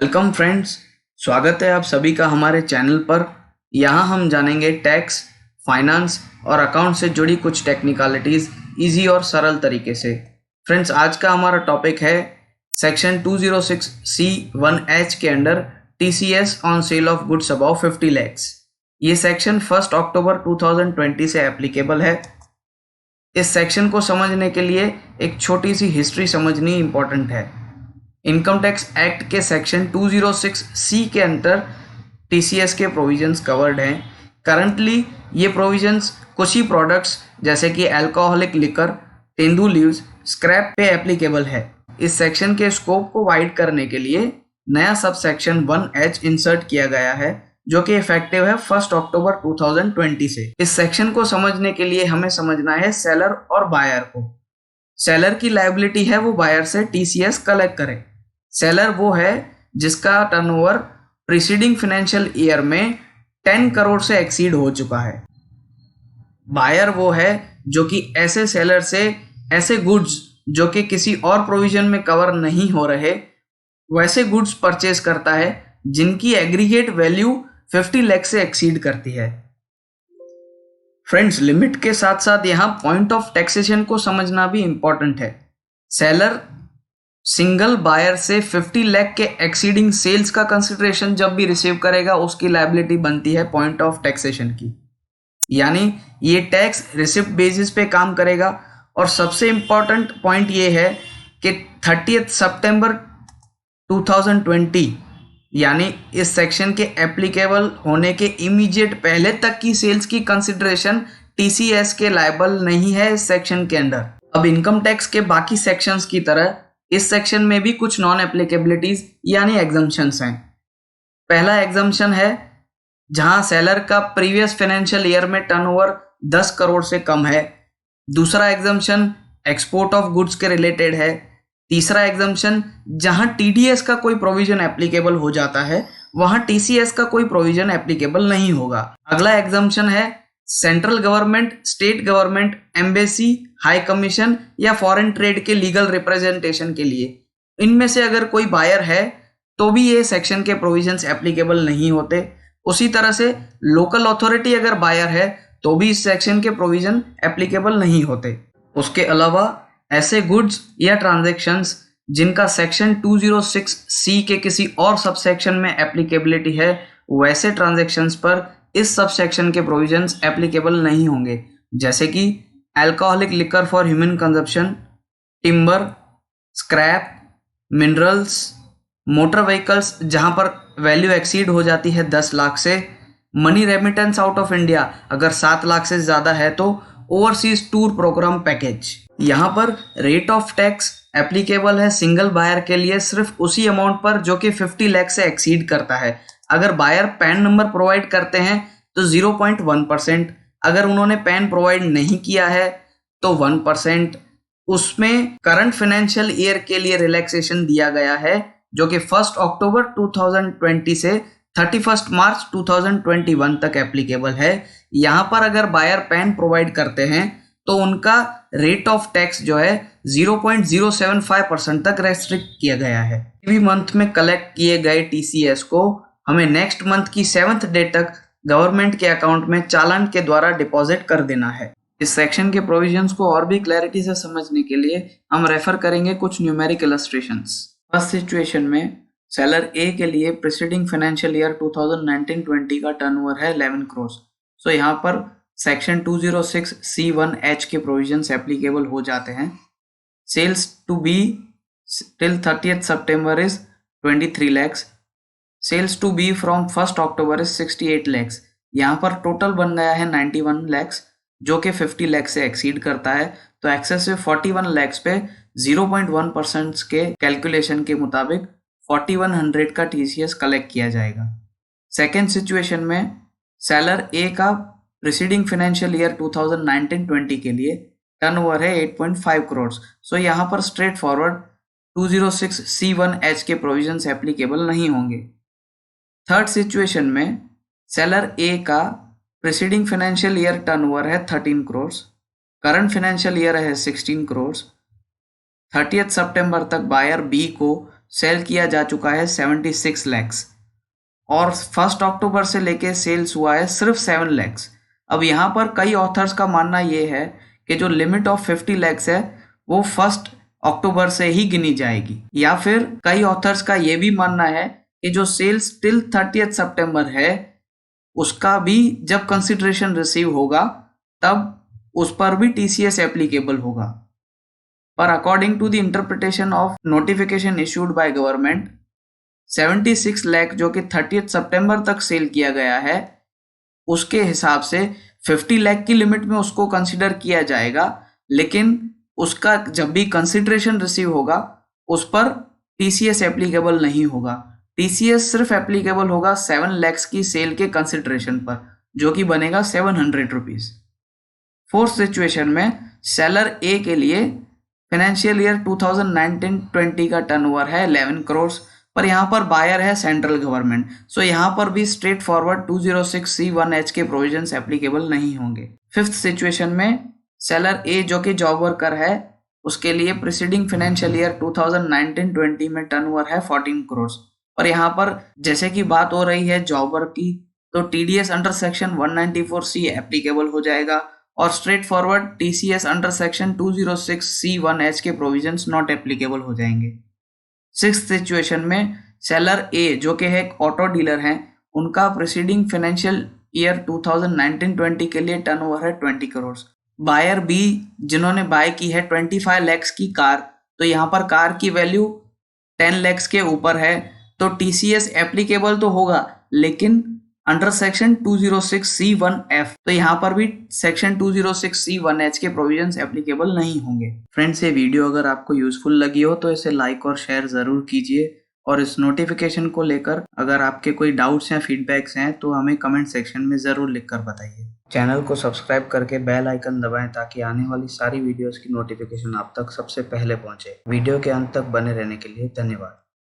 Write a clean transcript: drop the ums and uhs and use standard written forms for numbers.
Welcome friends, स्वागत है आप सभी का हमारे चैनल पर। यहाँ हम जानेंगे टैक्स, फाइनेंस और अकाउंट से जुड़ी कुछ टेक्निकलिटीज़ इजी और सरल तरीके से। फ्रेंड्स, आज का हमारा टॉपिक है सेक्शन 206C1H के under TCS on sale of goods about 50 lakhs. ये सेक्शन 1 अक्टूबर 2020 से एप्लीकेबल है। इस सेक्शन को समझने के लिए एक छोटी सी हिस्ट्री समझनी इम्पोर्टेंट है। इनकम टैक्स एक्ट के सेक्शन 206C के अंदर TCS के प्रोविजंस कवर्ड हैं। करंटली ये प्रोविजंस कुछ ही प्रोडक्ट्स जैसे कि alcoholic liquor, tendu leaves, scrap पे एप्लीकेबल है। इस सेक्शन के स्कोप को वाइड करने के लिए नया सब सेक्शन 1H इंसर्ट किया गया है, जो कि इफेक्टिव है 1 अक्टूबर 2020 से। इस सेक्शन को समझने के लिए हमें समझना है सेलर और बायर को। सेलर की लायबिलिटी है वो बायर से TCS कलेक्ट करे। सेलर वो है जिसका टर्नओवर प्रीसीडिंग फाइनेंशियल ईयर में 10 करोड़ से एक्सीड हो चुका है। बायर वो है जो कि ऐसे सेलर से ऐसे गुड्स जो कि किसी और प्रोविजन में कवर नहीं हो रहे वैसे गुड्स परचेज करता है जिनकी एग्रीगेट वैल्यू 50 लाख से एक्सीड करती है। फ्रेंड्स, लिमिट के साथ साथ यहाँ पॉइंट ऑफ टैक्सेशन को समझना भी इंपॉर्टेंट है। सेलर सिंगल बायर से 50 लाख के एक्सीडिंग सेल्स का कंसिडरेशन जब भी रिसीव करेगा उसकी लायबिलिटी बनती है पॉइंट ऑफ टैक्सेशन की, यानी ये टैक्स रिसिप्ट बेसिस पे काम करेगा। और सबसे इंपॉर्टेंट पॉइंट ये है कि 30 सितंबर 2020 यानी इस सेक्शन के एप्लीकेबल होने के इमीडिएट पहले तक की सेल्स की कंसिडरेशन TCS के लायबल नहीं है इस सेक्शन के अंडर। अब इनकम टैक्स के बाकी सेक्शंस की तरह इस सेक्शन में भी कुछ नॉन एप्लीकेबिलिटीज यानी एग्जम्पशंस हैं। पहला एग्जम्पशन है जहां सेलर का प्रीवियस फाइनेंशियल ईयर में टर्नओवर 10 करोड़ से कम है। दूसरा एग्जम्पशन एक्सपोर्ट ऑफ गुड्स के रिलेटेड है। तीसरा एग्जम्पशन जहां TDS का कोई प्रोविजन एप्लीकेबल हो जाता है वहां TCS का कोई प्रोविजन एप्लीकेबल नहीं होगा। अगला एग्जम्पशन है central government, state government, embassy, high commission या फॉरेन ट्रेड के लीगल रिप्रेजेंटेशन के लिए। इनमें से अगर कोई बायर है तो भी ये सेक्शन के प्रोविजंस एप्लीकेबल नहीं होते। उसी तरह से लोकल अथॉरिटी अगर बायर है तो भी इस सेक्शन के प्रोविजन एप्लीकेबल नहीं होते। उसके अलावा ऐसे गुड्स या ट्रांजैक्शंस जिनका सेक्शन 206C के किसी और सबसेक्शन में एप्लीकेबिलिटी है वैसे ट्रांजैक्शंस पर इस सबसेक्शन के प्रोविजंस एप्लीकेबल नहीं होंगे, जैसे कि alcoholic liquor for human consumption, timber, scrap, minerals, motor vehicles जहां पर वैल्यू एक्सीड हो जाती है 10 लाख से, money remittance out of India अगर 7 लाख से ज़्यादा है तो ओवरसीज टूर प्रोग्राम पैकेज। यहाँ पर रेट ऑफ टैक्स एप्लीकेबल है सिंगल बायर के लिए सिर्फ उसी अमाउंट पर जो कि 50 लाख से एक्सीड करता है। अगर बायर पैन नंबर प्रोवाइड करते हैं तो 0.1%, अगर उन्होंने पैन प्रोवाइड नहीं किया है तो 1%। उसमें करंट फाइनेंशियल ईयर के लिए रिलैक्सेशन दिया गया है जो कि 1 अक्टूबर 2020 से 31 मार्च 2021 तक एप्लीकेबल है। यहाँ पर अगर बायर पैन प्रोवाइड करते हैं तो उनका रेट ऑफ टैक्स जो है 0.075% तक रेस्ट्रिक्ट किया गया है। भी मंथ में कलेक्ट किए गए TCS को हमें नेक्स्ट मंथ की 7th डे तक गवर्नमेंट के अकाउंट में चालान के द्वारा डिपॉजिट कर देना है। इस सेक्शन के प्रोविजंस को और भी क्लैरिटी से समझने के लिए हम रेफर करेंगे कुछ न्यूमेरिक इलस्ट्रेशंस। फर्स्ट सिचुएशन में सेलर A के लिए प्रीसीडिंग फाइनेंशियल ईयर 2019-20 का टर्नओवर है 11 करोड़। सो यहाँ पर सेक्शन 206C1H के प्रोविजंस एप्लीकेबल हो जाते हैं। Sales to be till 30th September is 23 lakhs। Sales to be from 1 October is 68 lakhs। यहाँ पर टोटल बन गया है 91 lakhs जो कि 50 लाख से एक्सीड करता है। तो एक्सेसिव 41 lakhs पे 0.1% के कैलकुलेशन के मुताबिक 4100 का TCS कलेक्ट किया जाएगा। सेकेंड सिचुएशन में सेलर A का प्रीसीडिंग फाइनेंशियल ईयर 2019-20 के लिए टर्नओवर है 8.5 करोड़। सो यहाँ पर स्ट्रेट फॉरवर्ड 206C1H के प्रोविजंस एप्लीकेबल नहीं होंगे। थर्ड सिचुएशन में सेलर A का प्रीसीडिंग फाइनेंशियल ईयर टर्नओवर है 13 करोड़, करंट फाइनेंशियल ईयर है 16 करोड़। 30th सितंबर तक बायर बी को सेल किया जा चुका है 76 लैक्स और 1 अक्टूबर से लेके सेल्स हुआ है सिर्फ 7 लैक्स। अब यहाँ पर कई ऑथर्स का मानना ये है कि जो लिमिट ऑफ 50 लैक्स है वो 1 अक्टूबर से ही गिनी जाएगी, या फिर कई ऑथर्स का ये भी मानना है कि जो सेल्स टिल 30 सितंबर है उसका भी जब कंसिडरेशन रिसीव होगा तब उस पर भी टीसीएस एप्लीकेबल होगा। पर according to the interpretation of notification issued by government, 76 lakh जो कि 30 सितंबर तक सेल किया गया है उसके हिसाब से 50 लाख की लिमिट में उसको कंसिडर किया जाएगा, लेकिन उसका जब भी कंसिडरेशन रिसीव होगा उस पर टीसीएस एप्लीकेबल नहीं होगा। टीसीएस सिर्फ एप्लीकेबल होगा 7 लैक्स की सेल के कंसिडरेशन पर, जो कि बनेगा 700 रुपीज। फोर्थ सिचुएशन में सेलर ए के लिए फाइनेंशियल ईयर 2019-20 का टर्नओवर है 11 करोड़, पर यहाँ पर बायर है सेंट्रल गवर्नमेंट, सो यहाँ पर भी स्ट्रेट फॉरवर्ड 206C1H के प्रोविजंस एप्लीकेबल नहीं होंगे। फिफ्थ सिचुएशन में सेलर ए जो कि जॉब वर्कर है उसके लिए प्रीसीडिंग फाइनेंशियल ईयर 2019-20 में टर्नओवर है 14 करोड़, पर यहाँ पर जैसे कि बात हो रही है जॉब वर्क की तो TDS under section 194C applicable हो जाएगा और straight forward TCS under section 206C1H के प्रोविजंस नॉट एप्लीकेबल हो जाएंगे। सिक्स्थ सिचुएशन में सेलर ए जो कि एक ऑटो डीलर हैं उनका प्रीसीडिंग फाइनेंशियल ईयर 2019-20 के लिए टर्नओवर है 20 करोड़। बायर बी जिन्होंने बाय की है 25 लैक्स की कार, तो यहाँ पर कार की वैल्यू 10 लैक्स के ऊपर है तो टीसीएस एप्लीकेबल तो होगा लेकिन अंडर सेक्शन 206C1F, तो यहाँ पर भी सेक्शन 206C1H के प्रोविजंस एप्लीकेबल नहीं होंगे। फ्रेंड्स, ये वीडियो अगर आपको यूजफुल लगी हो तो इसे लाइक और शेयर जरूर कीजिए और इस नोटिफिकेशन को लेकर अगर आपके कोई डाउट्स या फीडबैक्स हैं तो हमें कमेंट सेक्शन में जरूर लिखकर बताइए। चैनल को सब्सक्राइब करके बेल आइकन दबाएं ताकि आने वाली सारी वीडियोस की नोटिफिकेशन आप तक सबसे पहले पहुंचे। वीडियो के अंत तक बने रहने के लिए धन्यवाद।